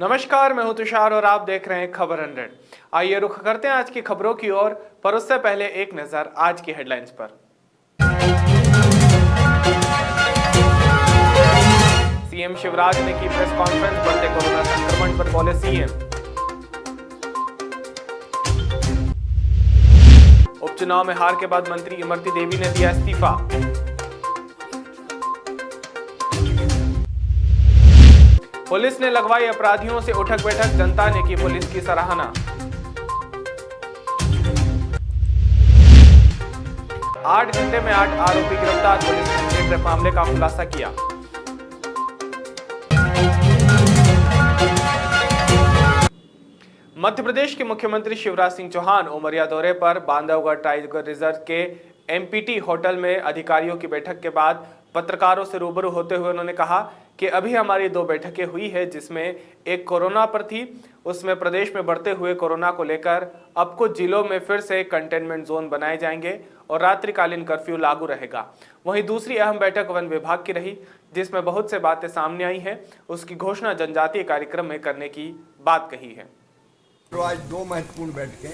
नमस्कार, मैं हूं तुषार और आप देख रहे हैं खबर 100। आइए रुख करते हैं आज की खबरों की ओर, पर उससे पहले एक नजर आज की हेडलाइंस पर। सीएम शिवराज ने की प्रेस कॉन्फ्रेंस, बढ़ते कोरोना संक्रमण पर बोले सीएम। उपचुनाव में हार के बाद मंत्री इमरती देवी ने दिया इस्तीफा। पुलिस ने लगवाई अपराधियों से उठक बैठक, जनता ने की पुलिस की सराहना। 8 घंटे में 8 आरोपी गिरफ्तार, पुलिस ने रेप मामले का खुलासा किया। मध्य प्रदेश के मुख्यमंत्री शिवराज सिंह चौहान उमरिया दौरे पर बांधवगढ़ टाइगर रिजर्व के एमपीटी होटल में अधिकारियों की बैठक के बाद पत्रकारों से रूबरू होते हुए उन्होंने कहा कि अभी हमारी 2 बैठकें हुई है, जिसमें एक कोरोना पर थी, उसमें प्रदेश में बढ़ते हुए कोरोना को लेकर अब कुछ जिलों में फिर से कंटेनमेंट जोन बनाए जाएंगे और रात्रिकालीन कर्फ्यू लागू रहेगा। वहीं दूसरी अहम बैठक वन विभाग की रही, जिसमें बहुत से बातें सामने आई हैं। उसकी घोषणा जनजातीय कार्यक्रम में करने की बात कही है। तो आज 2 महत्वपूर्ण बैठकें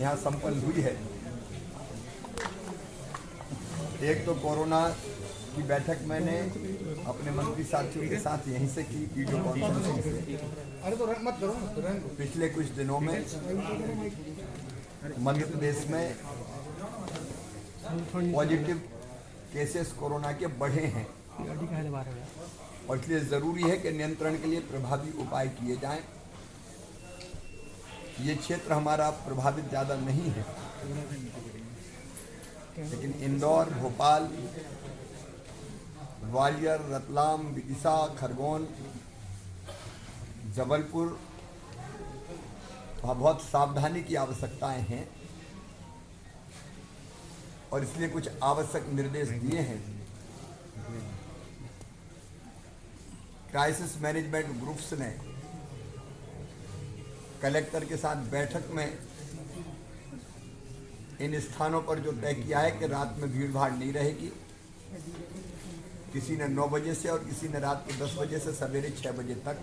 यहाँ संपन्न हुई है। एक तो कोरोना की बैठक मैंने अपने मंत्री साथियों के साथ यहीं से की, वीडियो कॉन्फ्रेंसिंग से। पिछले कुछ दिनों में मध्य प्रदेश में पॉजिटिव केसेस कोरोना के बढ़े हैं और इसलिए ज़रूरी है कि नियंत्रण के लिए प्रभावी उपाय किए जाएं। ये क्षेत्र हमारा प्रभावित ज़्यादा नहीं है, लेकिन इंदौर, भोपाल, ग्वालियर, रतलाम, विदिशा, खरगोन, जबलपुर वहाँ बहुत सावधानी की आवश्यकताएं हैं और इसलिए कुछ आवश्यक निर्देश दिए हैं। क्राइसिस मैनेजमेंट ग्रुप्स ने कलेक्टर के साथ बैठक में इन स्थानों पर जो तय किया है कि रात में भीड़ भाड़ नहीं रहेगी। किसी ने 9 बजे से और किसी ने रात को 10 बजे से सवेरे 6 बजे तक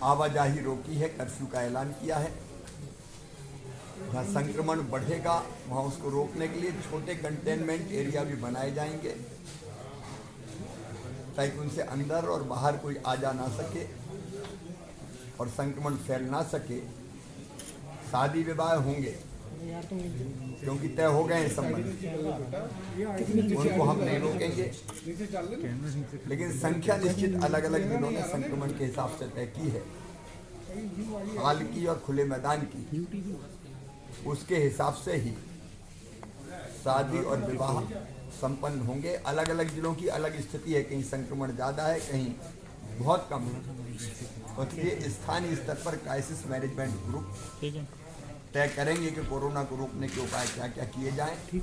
आवाजाही रोकी है, कर्फ्यू का ऐलान किया है। जहाँ संक्रमण बढ़ेगा वहाँ उसको रोकने के लिए छोटे कंटेनमेंट एरिया भी बनाए जाएंगे ताकि उनसे अंदर और बाहर कोई आ जा ना सके और संक्रमण फैल ना सके। शादी विवाह होंगे क्योंकि तय हो गए हैं संबंध, उनको हम नहीं रोकेंगे, लेकिन संख्या निश्चित अलग अलग जिलों ने संक्रमण के हिसाब से तय की है। हाल की और खुले मैदान की, उसके हिसाब से ही शादी और विवाह संपन्न होंगे। अलग अलग जिलों की अलग स्थिति है, कहीं संक्रमण ज़्यादा है, कहीं बहुत कम है। और ये स्थानीय स्तर पर क्राइसिस मैनेजमेंट ग्रुप तय करेंगे कि कोरोना को रोकने के उपाय क्या क्या किए जाएं।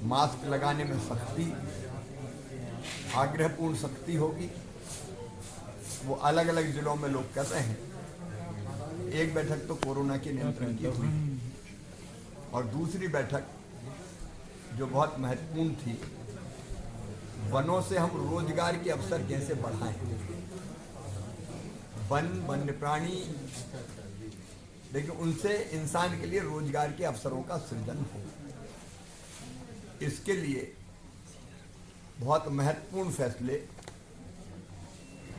मास्क लगाने में सख्ती, आग्रहपूर्ण सख्ती होगी, वो अलग अलग जिलों में लोग कर रहे हैं। एक बैठक तो कोरोना के नियंत्रण की हुई और दूसरी बैठक जो बहुत महत्वपूर्ण थी, वनों से हम रोजगार के अवसर कैसे बढ़ाएं। वन्य प्राणी, लेकिन उनसे इंसान के लिए रोजगार के अवसरों का सृजन हो। इसके लिए बहुत महत्वपूर्ण फैसले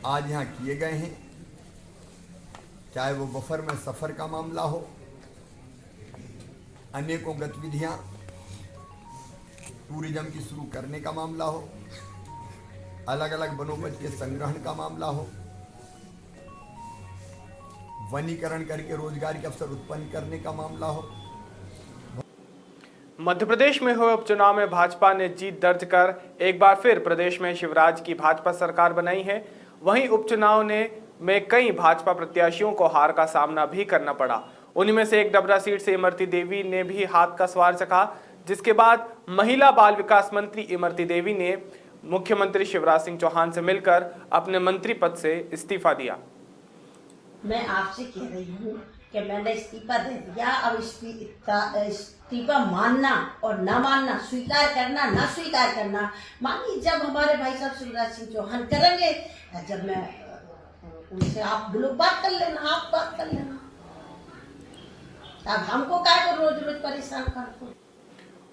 आज यहाँ किए गए हैं, चाहे वो बफर में सफर का मामला हो, अनेकों गतिविधियाँ टूरिज्म की शुरू करने का मामला हो, अलग अलग वनोपज के संग्रहण का मामला हो, वनीकरण करके रोजगार के अवसर उत्पन्न करने का मामला हो। मध्य प्रदेश में हुए उपचुनाव में भाजपा ने जीत दर्ज कर एक बार फिर प्रदेश में शिवराज की भाजपा सरकार बनाई है। वहीं उपचुनाव में कई भाजपा प्रत्याशियों को हार का सामना भी करना पड़ा। उन्हीं में से एक डबरा सीट से इमरती देवी ने भी हाथ का स्वार चखा, जिसके बाद महिला बाल विकास मंत्री इमरती देवी ने मुख्यमंत्री शिवराज सिंह चौहान से मिलकर अपने मंत्री पद से इस्तीफा दिया। मैं आपसे कह रही हूँ कि मैंने इस्तीफा दे दिया। अब इस्तीफा मानना और न मानना, स्वीकार करना न स्वीकार करना, मानिए जब हमारे भाई साहब शिवराज सिंह चौहान करेंगे, जब मैं उनसे आप लोग बात कर लेना, आप बात कर लेना। अब हमको काय को रोज रोज परेशान करते।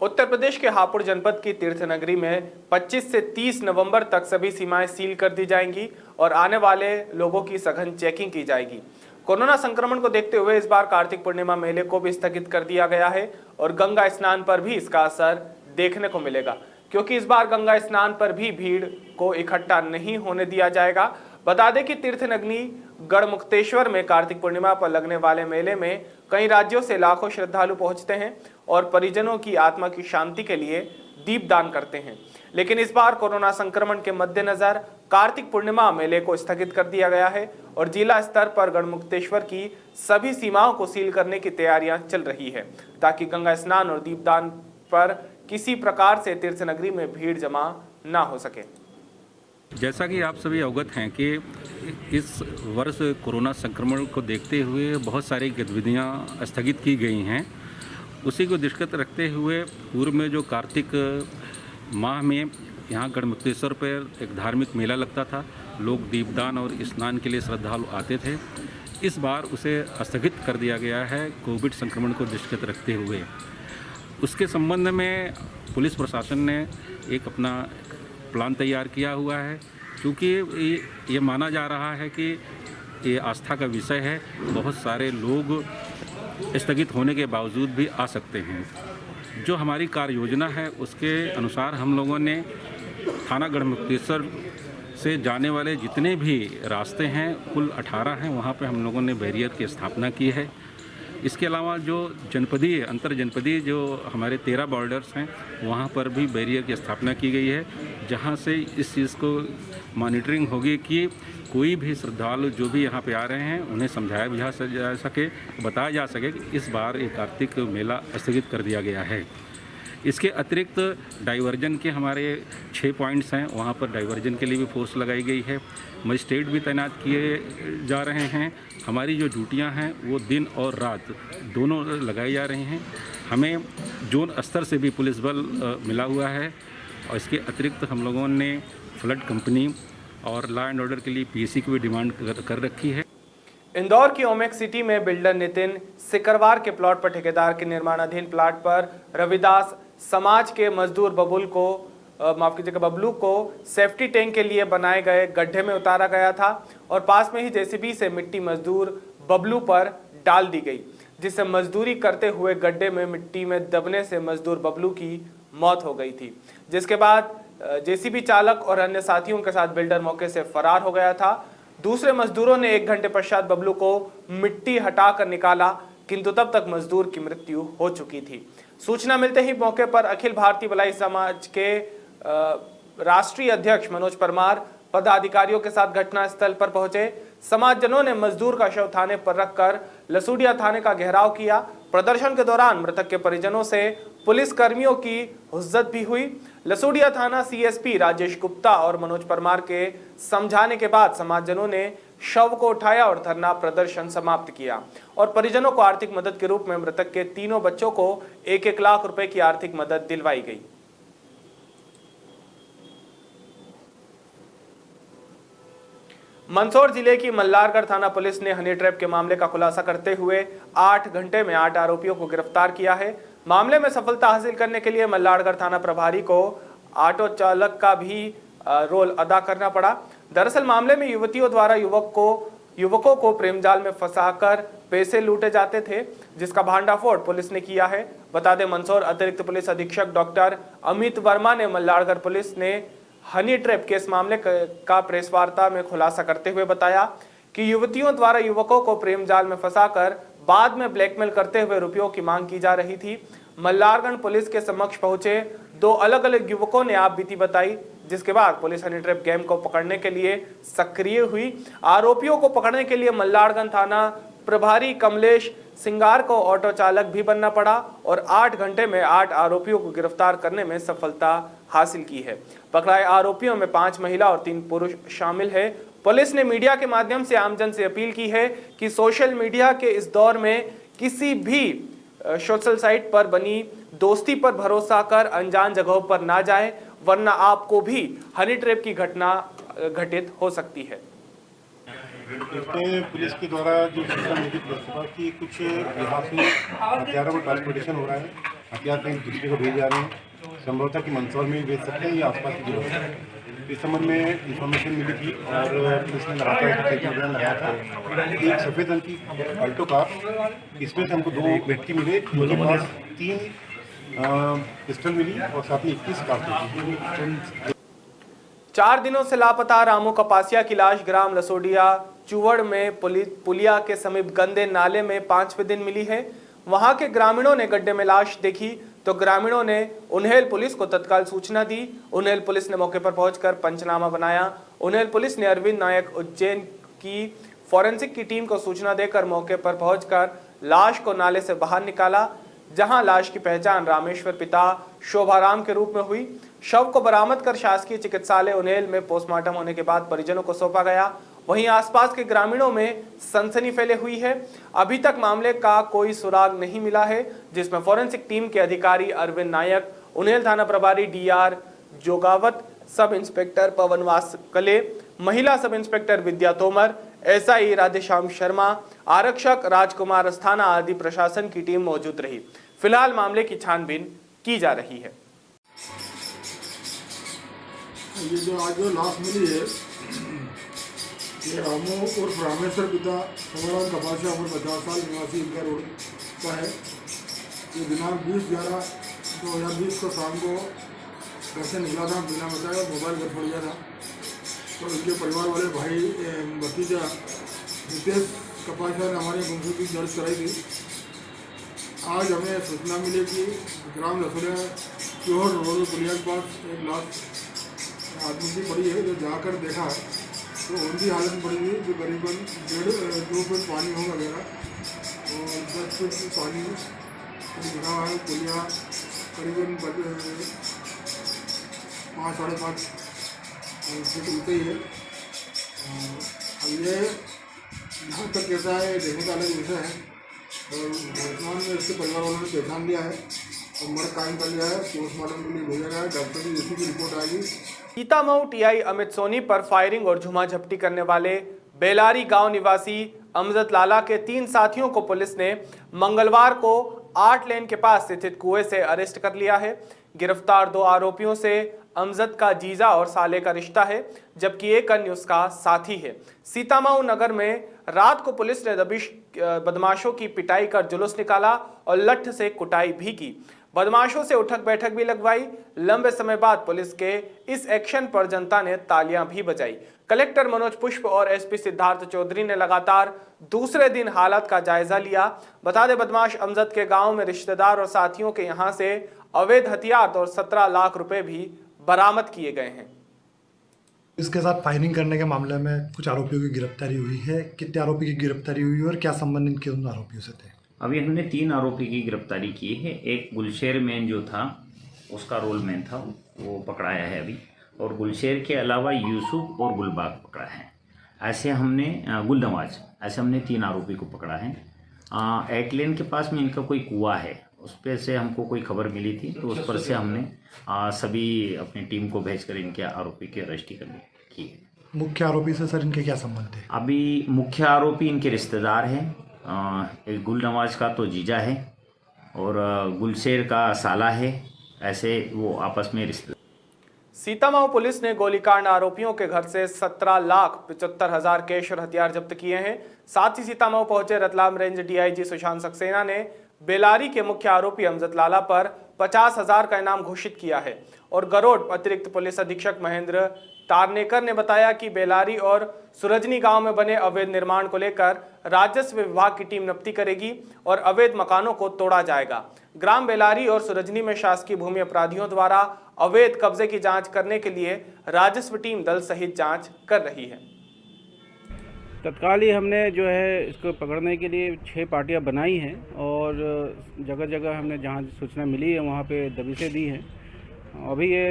उत्तर प्रदेश के हापुड़ जनपद की तीर्थ नगरी में 25 से 30 नवंबर तक सभी सीमाएं सील कर दी जाएंगी और आने वाले लोगों की सघन चेकिंग की जाएगी। कोरोना संक्रमण को देखते हुए इस बार कार्तिक पूर्णिमा मेले को भी स्थगित कर दिया गया है और गंगा स्नान पर भी इसका असर देखने को मिलेगा, क्योंकि इस बार गंगा स्नान पर भी भीड़ को इकट्ठा नहीं होने दिया जाएगा। बता दें कि तीर्थ नगरी गढ़मुक्तेश्वर में कार्तिक पूर्णिमा पर लगने वाले मेले में कई राज्यों से लाखों श्रद्धालु पहुंचते हैं और परिजनों की आत्मा की शांति के लिए दीपदान करते हैं। लेकिन इस बार कोरोना संक्रमण के मद्देनजर कार्तिक पूर्णिमा मेले को स्थगित कर दिया गया है और जिला स्तर पर गढ़मुक्तेश्वर की सभी सीमाओं को सील करने की तैयारियां चल रही है, ताकि गंगा स्नान और दीपदान पर किसी प्रकार से तीर्थ नगरी में भीड़ जमा ना हो सके। जैसा कि आप सभी अवगत हैं कि इस वर्ष कोरोना संक्रमण को देखते हुए बहुत सारी गतिविधियां स्थगित की गई हैं। उसी को दृष्टिगत रखते हुए पूर्व में जो कार्तिक माह में यहाँ गढ़मुक्तेश्वर पर एक धार्मिक मेला लगता था, लोग दीपदान और स्नान के लिए श्रद्धालु आते थे। इस बार उसे स्थगित कर दिया गया है कोविड संक्रमण को दृष्टिगत रखते हुए। उसके संबंध में पुलिस प्रशासन ने एक अपना प्लान तैयार किया हुआ है, क्योंकि ये माना जा रहा है कि ये आस्था का विषय है। बहुत सारे लोग स्थगित होने के बावजूद भी आ सकते हैं। जो हमारी कार्य योजना है उसके अनुसार हम लोगों ने थाना गढ़मुक्तेश्वर से जाने वाले जितने भी रास्ते हैं, कुल 18 हैं, वहाँ पे हम लोगों ने बैरियर की स्थापना की है। इसके अलावा जो जनपदीय अंतर जनपदीय जो हमारे 13 बॉर्डर्स हैं, वहाँ पर भी बैरियर की स्थापना की गई है, जहाँ से इस चीज़ को मॉनिटरिंग होगी कि कोई भी श्रद्धालु जो भी यहाँ पे आ रहे हैं उन्हें समझाया बुझा जा सके, बताया जा सके कि इस बार ये कार्तिक मेला स्थगित कर दिया गया है। इसके अतिरिक्त डाइवर्जन के हमारे 6 पॉइंट्स हैं, वहाँ पर डाइवर्जन के लिए भी फोर्स लगाई गई है। मजिस्ट्रेट भी तैनात किए जा रहे हैं। हमारी जो ड्यूटियाँ हैं वो दिन और रात दोनों लगाई जा रही हैं। हमें जोन स्तर से भी पुलिस बल मिला हुआ है और इसके अतिरिक्त हम लोगों ने फ्लड कंपनी और लॉ एंड ऑर्डर के लिए पीएससी की भी डिमांड कर रखी है। इंदौर की ओमेक सिटी में बिल्डर नितिन सिकरवार के प्लॉट पर ठेकेदार के निर्माणाधीन प्लॉट पर रविदास समाज के मजदूर बबलू को सेफ्टी टैंक के लिए बनाए गए गड्ढे में उतारा गया था और पास में ही जेसीबी से मिट्टी मजदूर बबलू पर डाल दी गई, जिससे मजदूरी करते हुए गड्ढे में मिट्टी में दबने से मजदूर बबलू की मौत हो गई थी। जिसके बाद जेसीबी चालक और अन्य साथियों के साथ बिल्डर मौके से फरार हो गया था। दूसरे मजदूरों ने 1 घंटे पश्चात बबलू को मिट्टी हटाकर निकाला, किंतु तब तक मजदूर की मृत्यु हो चुकी थी। सूचना मिलते ही मौके पर अखिल भारतीय भलाई समाज के राष्ट्रीय अध्यक्ष मनोज परमार पदाधिकारियों के साथ घटनास्थल पर पहुंचे। समाजजनों ने मजदूर का शव थाने पर रखकर लसूडिया थाने का घेराव किया। प्रदर्शन के दौरान मृतक के परिजनों से पुलिस कर्मियों की हुज्जत भी हुई। लसूडिया थाना सीएसपी राजेश गुप्ता और मनोज परमार के समझाने के बाद समाजजनों ने शव को उठाया और धरना प्रदर्शन समाप्त किया और परिजनों को आर्थिक मदद के रूप में मृतक के तीनों बच्चों को 1-1 लाख रुपए की आर्थिक मदद दिलवाई गई। मंदसौर जिले की मल्लारगढ़ थाना पुलिस ने हनी ट्रैप के मामले का खुलासा करते हुए 8 घंटे में 8 आरोपियों को गिरफ्तार किया है। मामले में सफलता हासिल करने के लिए मल्लारगढ़ थाना प्रभारी को ऑटो चालक का भी रोल अदा करना पड़ा। दरअसल मामले में युवतियों द्वारा युवकों को प्रेमजाल में फंसाकर पैसे लूटे जाते थे, जिसका भांडाफोड़ पुलिस ने किया है। बता दें, मंदसौर अतिरिक्त पुलिस अधीक्षक डॉक्टर अमित वर्मा ने मल्लारगढ़ पुलिस ने हनी ट्रैप केस मामले का प्रेस वार्ता में खुलासा करते हुए बताया कि युवतियों द्वारा युवकों को प्रेम जाल में फंसाकर बाद में ब्लैकमेल करते हुए रुपयों की मांग की जा रही थी। मल्लारगढ़ पुलिस के समक्ष पहुंचे 2 अलग-अलग युवकों ने आप बीती बताई, जिसके बाद पुलिस हनी ट्रैप गैंग को पकड़ने के लिए सक्रिय हुई। आरोपियों को पकड़ने के लिए मल्लारगढ़ थाना प्रभारी कमलेश सिंगार को ऑटो चालक भी बनना पड़ा और 8 घंटे में 8 आरोपियों को गिरफ्तार करने में सफलता हासिल की है। पकड़ाए आरोपियों में 5 महिला और 3 पुरुष शामिल है। पुलिस ने मीडिया के माध्यम से आमजन से अपील की है कि सोशल मीडिया के इस दौर में किसी भी सोशल साइट पर बनी दोस्ती पर भरोसा कर अनजान जगहों पर ना जाएं, वरना आपको भी हनी ट्रैप की घटना घटित हो सकती है। इसमें पुलिस के द्वारा जो सूचना मिली थी कि कुछ यहाँ से हथियारों का ट्रांसपोर्टेशन हो रहा है, हथियार कहीं दूसरे को भेज जा रहे हैं, संभवतः कि मंदसौर में भी भेज सकते हैं या आसपास की जगह से। इस संबंध में इंफॉर्मेशन मिली थी और पुलिस ने लगातार चेकिंग अभियान लगाया था। एक सफ़ेद रंग की अल्टो कार, इसमें से हमको 2 व्यक्ति मिले जिनके पास 3 पिस्टल मिली और साथ में 21 कारतूस। 4 दिनों से लापता रामू कपासिया की लाश ग्राम लसोडिया चुवड़ में पुलिया के समीप गंदे नाले में 5वें दिन मिली है। वहां के ग्रामीणों ने गड्ढे में लाश देखी तो ग्रामीणों ने उन्हेल पुलिस को तत्काल सूचना दी। उन्हेल पुलिस ने मौके पर पहुंचकर पंचनामा बनाया। उन्हेल पुलिस ने अरविंद नायक उज्जैन की फॉरेंसिक की टीम को सूचना देकर मौके पर पहुंचकर लाश को नाले से बाहर निकाला, जहां लाश की पहचान रामेश्वर पिता शोभाराम के रूप में हुई। शव को बरामद कर शासकीय चिकित्सालय उन्हेल में पोस्टमार्टम होने के बाद परिजनों को सौंपा गया। वहीं आसपास के ग्रामीणों में सनसनी फैले हुई है। अभी तक मामले का कोई सुराग नहीं मिला है, जिसमें फॉरेंसिक टीम के अधिकारी अरविंद नायक, उन्हेल थाना प्रभारी डीआर जोगावत, सब इंस्पेक्टर पवन वासकले, महिला सब इंस्पेक्टर विद्या तोमर, एसआई राधेश्याम शर्मा, आरक्षक राजकुमार अस्थाना आदि प्रशासन की टीम मौजूद रही। फिलहाल मामले की छानबीन की जा रही है। ये जो आज जो लाश मिली है, ये रामू उर्फ रामेश्वर पिता शोभाराम कपासिया उम्र 50 साल निवासी इनका रोड का है। ये दिनांक 20/11/2020 को शाम को घर से निकला था बिना बताए, मोबाइल घर छोड़ गया था। तो इनके परिवार वाले भाई भतीजा नितेश कपासिया ने हमारे गुमशुदगी दर्ज कराई थी। आज हमें सूचना मिली कि ग्राम लसोडिया चोहर रोड पुलिया के पास एक लाश आदमी की पड़ी है। जो जाकर देखा तो उनकी हालत में पड़ी हुई, जो करीबन 1.5-2 फुट पानी होगा वगैरह और 10 फुट पानी गिरा हुआ है। पुलिया करीबन 5-5.5 फुट ऊँचा ही है। अब ये यहाँ तक कैसा है देखने का अलग विषय है और वर्तमान में इसके परिवार वालों ने पहचान लिया है और मर्ग कायम कर लिया है। पोस्टमार्टम के लिए भेजा गया है। डॉक्टर की इसी की रिपोर्ट आएगी। सीतामऊ टीआई अमित सोनी पर फायरिंग और झुमाझपटी करने वाले बेलारी गांव निवासी अमजद लाला के 3 साथियों को पुलिस ने मंगलवार को 8 लेन के पास स्थित कुएं से अरेस्ट कर लिया है। गिरफ्तार 2 आरोपियों से अमजद का जीजा और साले का रिश्ता है, जबकि एक अन्य उसका साथी है। सीतामऊ नगर में रात को पुलिस ने बदमाशों की पिटाई कर जुलूस निकाला और लठ से कुटाई भी की। बदमाशों से उठक बैठक भी लगवाई। लंबे समय बाद पुलिस के इस एक्शन पर जनता ने तालियां भी बजाई। कलेक्टर मनोज पुष्प और एसपी सिद्धार्थ चौधरी ने लगातार दूसरे दिन हालात का जायजा लिया। बता दें, बदमाश अमजद के गांव में रिश्तेदार और साथियों के यहां से अवैध हथियार और 17 लाख रुपए भी बरामद किए गए हैं। इसके साथ फायरिंग करने के मामले में कुछ आरोपियों की गिरफ्तारी हुई है। कितने आरोपी की गिरफ्तारी हुई और क्या संबंध इनके उन आरोपियों से थे? अभी हमने 3 आरोपी की गिरफ्तारी की है। एक गुलशेर मैन जो था, उसका रोल मैन था, वो पकड़ाया है अभी, और गुलशेर के अलावा यूसुफ और गुलबाग पकड़ा है। ऐसे हमने गुलनवाज, ऐसे हमने 3 आरोपी को पकड़ा है। 8 लेन के पास में इनका कोई कुआं है, उस पर से हमको कोई खबर मिली थी, तो उस पर से हमने सभी अपनी टीम को भेजकर इनके आरोपी की अरेस्ट की है। मुख्य आरोपी से सर इनके क्या संबंध थे? अभी मुख्य आरोपी इनके रिश्तेदार हैं। एक गुलनवाज का तो जीजा है और गुलशेर का साला है। ऐसे वो आपस में रिश्ते। सीतामऊ पुलिस ने गोलीकांड आरोपियों के घर से 17,75,000 कैश और हथियार जब्त किए हैं। साथ ही सीतामऊ पहुंचे रतलाम रेंज डीआईजी सुशांत सक्सेना ने बेलारी के मुख्य आरोपी अमजद लाला पर 50,000 का इनाम घोषित किया है। और गरोड़ अतिरिक्त पुलिस अधीक्षक महेंद्र तारनेकर ने बताया कि बेलारी और सुरजनी गांव में बने अवैध निर्माण को लेकर राजस्व विभाग की टीम नफ्ती करेगी और अवैध मकानों को तोड़ा जाएगा। ग्राम बेलारी और सुरजनी में शासकीय भूमि अपराधियों द्वारा अवैध कब्जे की जांच करने के लिए राजस्व टीम दल सहित जांच कर रही है। तत्काल ही हमने जो है इसको पकड़ने के लिए 6 पार्टियां बनाई हैं और जगह जगह हमने जहां सूचना मिली है वहां पे दबिशें दी हैं। अभी ये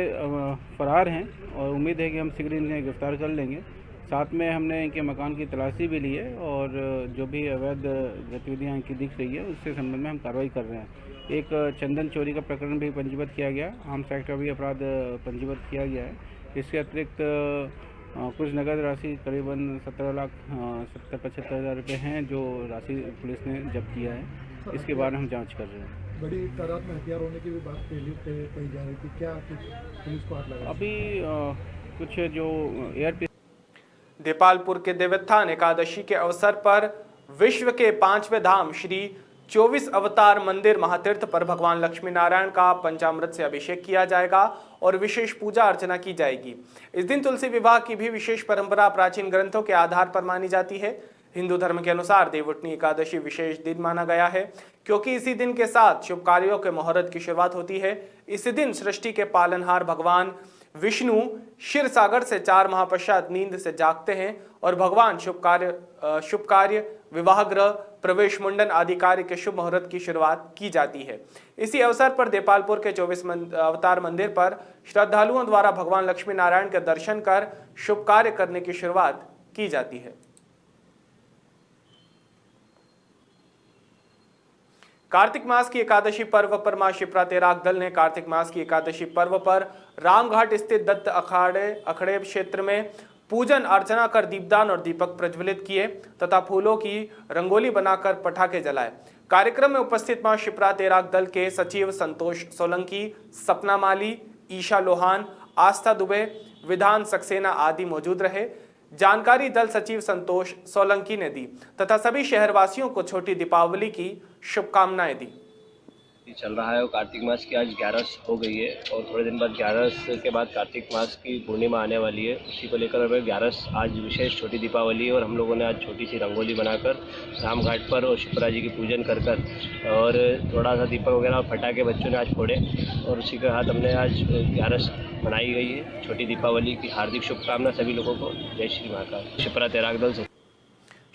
फरार हैं और उम्मीद है कि हम शीघ्र इन्हें गिरफ्तार कर लेंगे साथ में हमने इनके मकान की तलाशी भी ली है और जो भी अवैध गतिविधियाँ इनकी दिख रही है उससे संबंध में हम कार्रवाई कर रहे हैं। एक चंदन चोरी का प्रकरण भी पंजीबद्ध किया गया, आर्म्स एक्ट का भी अपराध पंजीबद्ध किया गया है। इसके अतिरिक्त कुछ नगद राशि करीबन 17,70,75,000 रुपये हैं जो राशि पुलिस ने जब्त किया है। इसके बारे में हम जांच कर रहे हैं। बड़ी तादाद में हथियार होने की भी बात पहले कही जा रही थी, क्या कुछ पुलिस को हाथ लगा? अभी कुछ जो एयर देपालपुर के देवस्थान एकादशी के अवसर पर विश्व के 5वें धाम श्री 24 अवतार मंदिर महातीर्थ पर भगवान लक्ष्मी नारायण का पंचामृत से अभिषेक किया जाएगा और विशेष पूजा अर्चना की जाएगी। इस दिन तुलसी विवाह की भी विशेष परंपरा प्राचीन ग्रंथों के आधार पर मानी जाती है। हिंदू धर्म के अनुसार देवउठनी एकादशी विशेष दिन माना गया है क्योंकि इसी दिन के साथ शुभ कार्यों के मुहूर्त की शुरुआत होती है। इसी दिन सृष्टि के पालनहार भगवान विष्णु क्षीर सागर से 4 माह पश्चात नींद से जागते हैं और भगवान शुभ कार्य विवाह गृह प्रवेश मुंडन आदि कार्य के शुभ मुहूर्त की शुरुआत की जाती है। इसी अवसर पर देपालपुर के 24 अवतार मंदिर पर श्रद्धालुओं द्वारा भगवान लक्ष्मी नारायण के दर्शन कर शुभ कार्य करने की शुरुआत की जाती है। कार्तिक मास की एकादशी पर्व पर मां शिप्रा तेराक दल ने कार्तिक मास की एकादशी पर्व पर रामघाट स्थित दत्त अखड़े क्षेत्र में पूजन अर्चना कर दीपदान और दीपक प्रज्वलित किए तथा फूलों की रंगोली बनाकर पटाखे जलाए। कार्यक्रम में उपस्थित मां शिप्रा तेराक दल के सचिव संतोष सोलंकी, सपना माली, ईशा लोहान, आस्था दुबे, विधान सक्सेना आदि मौजूद रहे। जानकारी दल सचिव संतोष सोलंकी ने दी तथा सभी शहरवासियों को छोटी दीपावली की शुभकामनाएं दी। चल रहा है और कार्तिक मास की आज 11 हो गई है और थोड़े दिन बाद 11 के बाद कार्तिक मास की पूर्णिमा आने वाली है। उसी को लेकर 11 आज विशेष छोटी दीपावली है और हम लोगों ने आज छोटी सी रंगोली बनाकर रामघाट पर और शिप्रा जी की पूजन कर और थोड़ा सा दीपक वगैरह और फटाके बच्चों ने आज फोड़े और उसी के साथ हमने आज 11 मनाई गई है। छोटी दीपावली की हार्दिक शुभकामना सभी लोगों को। जय श्री महाकाल। शिप्रा तेराक दल से।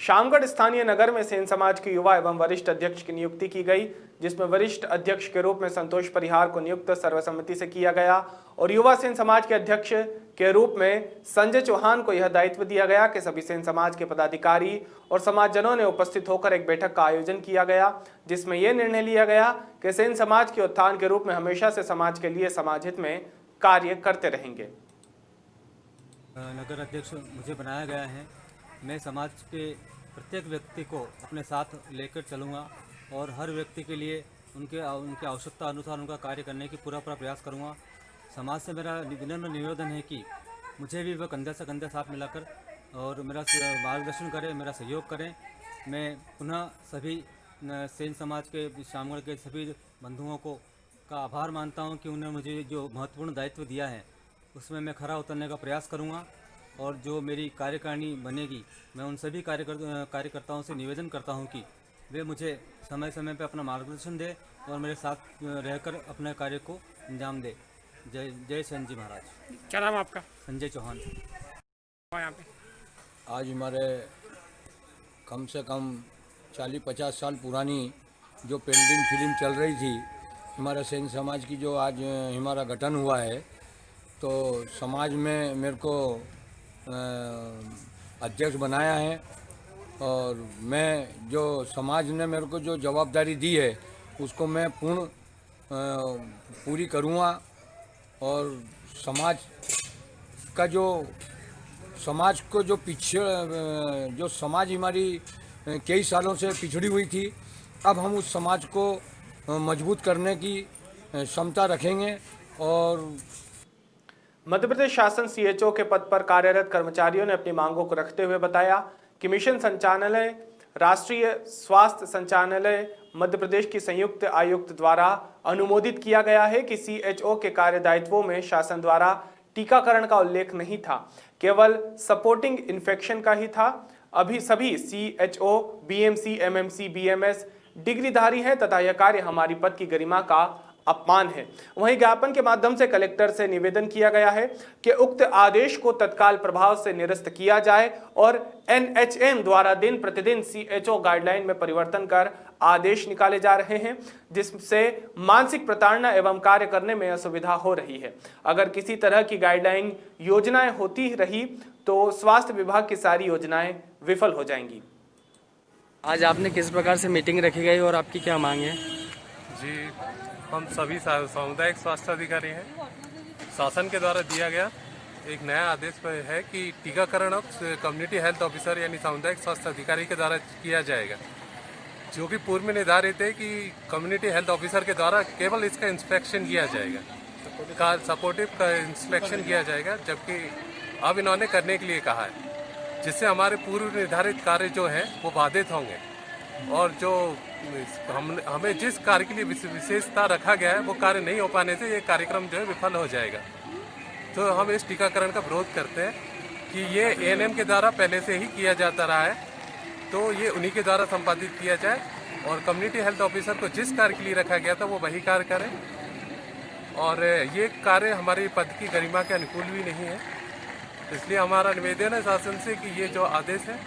शामगढ़ स्थानीय नगर में सेन समाज के युवा एवं वरिष्ठ अध्यक्ष की नियुक्ति की गई, जिसमें वरिष्ठ अध्यक्ष के रूप में संतोष परिहार को नियुक्त सर्वसम्मति से किया गया और युवा सेन समाज के अध्यक्ष के रूप में संजय चौहान को यह दायित्व दिया गया कि सभी सेन समाज के पदाधिकारी और समाजजनों ने उपस्थित होकर एक बैठक का आयोजन किया गया, जिसमें यह निर्णय लिया गया कि सेन समाज के उत्थान के रूप में हमेशा से समाज के लिए समाज हित में कार्य करते रहेंगे। नगर अध्यक्ष मुझे बनाया गया है। मैं समाज के प्रत्येक व्यक्ति को अपने साथ लेकर चलूँगा और हर व्यक्ति के लिए उनके आवश्यकता अनुसार उनका कार्य करने की पूरा प्रयास करूँगा। समाज से मेरा विनम्र निवेदन है कि मुझे भी वह कंधे से कंधे साथ मिलाकर और मेरा मार्गदर्शन करें, मेरा सहयोग करें। मैं पुनः सभी सेन समाज के शामगढ़ के सभी बंधुओं को का आभार मानता हूँ कि उन्होंने मुझे जो महत्वपूर्ण दायित्व दिया है उसमें मैं खरा उतरने का प्रयास करूँगा और जो मेरी कार्यकारिणी बनेगी मैं उन सभी कार्यकर्ताओं से निवेदन करता हूं कि वे मुझे समय समय पर अपना मार्गदर्शन दें और मेरे साथ रहकर अपने कार्य को अंजाम दे। जय सेन जी महाराज। क्या नाम आपका? संजय चौहान। यहाँ पे आज हमारे कम से कम 40-50 साल पुरानी जो पेंडिंग फिल्म चल रही थी हमारे सेन समाज की, जो आज हमारा गठन हुआ है, तो समाज में मेरे को अध्यक्ष बनाया है और मैं जो समाज ने मेरे को जो जवाबदारी दी है उसको मैं पूरी करूँगा और समाज का जो समाज को जो पीछे जो समाज हमारी कई सालों से पिछड़ी हुई थी, अब हम उस समाज को मजबूत करने की क्षमता रखेंगे। और मध्य प्रदेश शासन सीएचओ के पद पर कार्यरत कर्मचारियों ने अपनी मांगों को रखते हुए बताया कि मिशन संचालनालय, राष्ट्रीय स्वास्थ्य संचालनालय मध्य प्रदेश की संयुक्त आयुक्त द्वारा अनुमोदित किया गया है कि सीएचओ के कार्यदायित्वों में शासन द्वारा टीकाकरण का उल्लेख नहीं था, केवल सपोर्टिंग इन्फेक्शन का ही था। अभी सभी सीएचओ, बीएमसी, एमएमसी, बीएमएस डिग्रीधारी हैं तथा यह कार्य हमारी पद की गरिमा का अपमान है। वहीं ज्ञापन के माध्यम से कलेक्टर से निवेदन किया गया है कि उक्त आदेश को तत्काल प्रभाव से निरस्त किया जाए और एनएचएम द्वारा दिन प्रतिदिन सीएचओ गाइडलाइन में परिवर्तन कर आदेश निकाले जा रहे हैं, जिससे मानसिक प्रताड़ना एवं कार्य करने में असुविधा हो रही है। अगर किसी तरह की गाइडलाइन योजनाएं होती रही तो स्वास्थ्य विभाग की सारी योजनाएं विफल हो जाएंगी। आज आपने किस प्रकार से मीटिंग रखी गई और आपकी क्या मांग है? जी, हम सभी सामुदायिक स्वास्थ्य अधिकारी हैं। शासन के द्वारा दिया गया एक नया आदेश है कि टीकाकरण अब कम्युनिटी हेल्थ ऑफिसर यानी सामुदायिक स्वास्थ्य अधिकारी के द्वारा किया जाएगा, जो कि पूर्व में निर्धारित है कि कम्युनिटी हेल्थ ऑफिसर के द्वारा केवल इसका इंस्पेक्शन किया जाएगा, सपोर्टिव का इंस्पेक्शन किया जाएगा, जबकि अब इन्होंने करने के लिए कहा है, जिससे हमारे पूर्व निर्धारित कार्य जो हैं वो बाधित होंगे और जो हमें जिस कार्य के लिए विशेषता रखा गया है वो कार्य नहीं हो पाने से ये कार्यक्रम जो है विफल हो जाएगा। तो हम इस टीकाकरण का विरोध करते हैं कि ये एएनएम के द्वारा पहले से ही किया जाता रहा है, तो ये उन्हीं के द्वारा संपादित किया जाए और कम्युनिटी हेल्थ ऑफिसर को जिस कार्य के लिए रखा गया था वो वही कार्य करें। और ये कार्य हमारे पद की गरिमा के अनुकूल भी नहीं है, इसलिए हमारा निवेदन है शासन से कि ये जो आदेश है।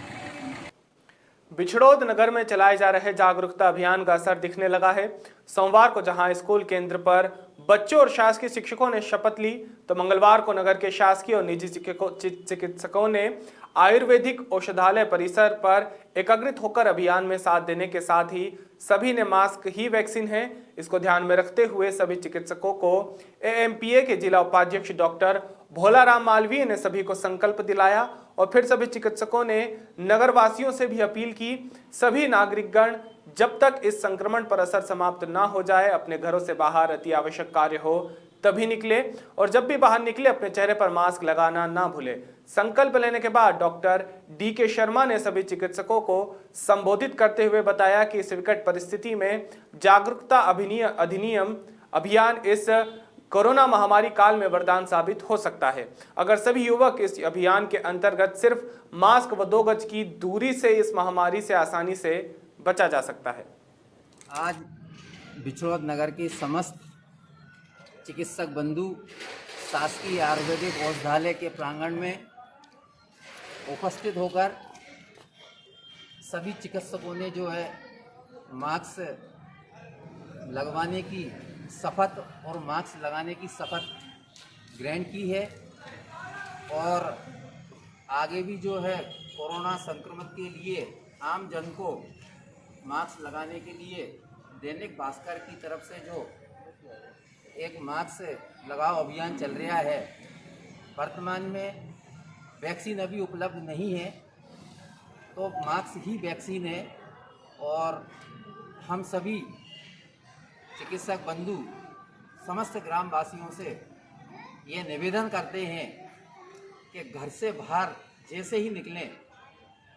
बिछड़ोद नगर में चलाए जा रहे जागरूकता अभियान का असर दिखने लगा है। सोमवार को जहां स्कूल केंद्र पर बच्चों और शासकीय शिक्षकों ने शपथ ली, तो मंगलवार को नगर के शासकीय और निजी चिकित्सकों ने आयुर्वेदिक औषधालय परिसर पर एकाग्रित होकर अभियान में साथ देने के साथ ही सभी ने मास्क ही वैक्सीन है, इसको ध्यान में रखते हुए सभी चिकित्सकों को एएमपीए के जिला उपाध्यक्ष डॉक्टर भोलाराम मालवीय ने सभी को संकल्प दिलाया और फिर सभी चिकित्सकों ने नगरवासियों से भी अपील की, सभी नागरिकगण जब तक इस संक्रमण पर असर समाप्त ना हो जाए अपने घरों से बाहर अति आवश्यक कार्य हो तभी निकले और जब भी बाहर निकले अपने चेहरे पर मास्क लगाना ना भूले। संकल्प लेने के बाद डॉक्टर डीके शर्मा ने सभी चिकित्सकों को संबोधित करते हुए बताया कि इस विकट परिस्थिति में जागरूकता अधिनियम अभियान इस कोरोना महामारी काल में वरदान साबित हो सकता है। अगर सभी युवक इस अभियान के अंतर्गत सिर्फ मास्क व 2 गज की दूरी से इस महामारी से आसानी से बचा जा सकता है। आज बिछड़ोद नगर के समस्त चिकित्सक बंधु शासकीय आयुर्वेदिक औषधालय के प्रांगण में उपस्थित होकर सभी चिकित्सकों ने जो है मास्क लगवाने की शपथ और मास्क लगाने की शपथ ग्रहण की है और आगे भी जो है कोरोना संक्रमण के लिए आम जन को मास्क लगाने के लिए दैनिक भास्कर की तरफ से जो एक मास्क लगाओ अभियान चल रहा है। वर्तमान में वैक्सीन अभी उपलब्ध नहीं है, तो मास्क ही वैक्सीन है और हम सभी चिकित्सक बंधु समस्त ग्रामवासियों से ये निवेदन करते हैं कि घर से बाहर जैसे ही निकलें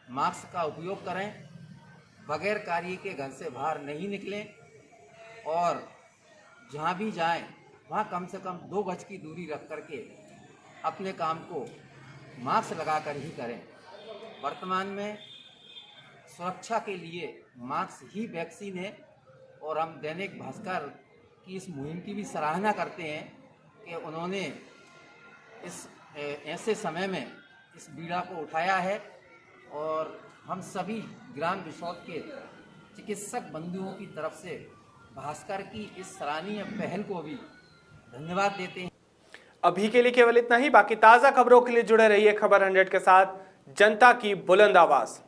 मास्क का उपयोग करें, बगैर कार्य के घर से बाहर नहीं निकलें और जहाँ भी जाएं वहाँ कम से कम 2 गज की दूरी रख करके अपने काम को मास्क लगाकर ही करें। वर्तमान में सुरक्षा के लिए मास्क ही वैक्सीन है और हम दैनिक भास्कर की इस मुहिम की भी सराहना करते हैं कि उन्होंने इस ऐसे समय में इस बीड़ा को उठाया है और हम सभी ग्राम बिछौद के चिकित्सक बंधुओं की तरफ से भास्कर की इस सराहनीय पहल को भी धन्यवाद देते हैं। अभी के लिए केवल इतना ही। बाकी ताज़ा खबरों के लिए जुड़े रहिए खबर 100 के साथ, जनता की बुलंद आवाज।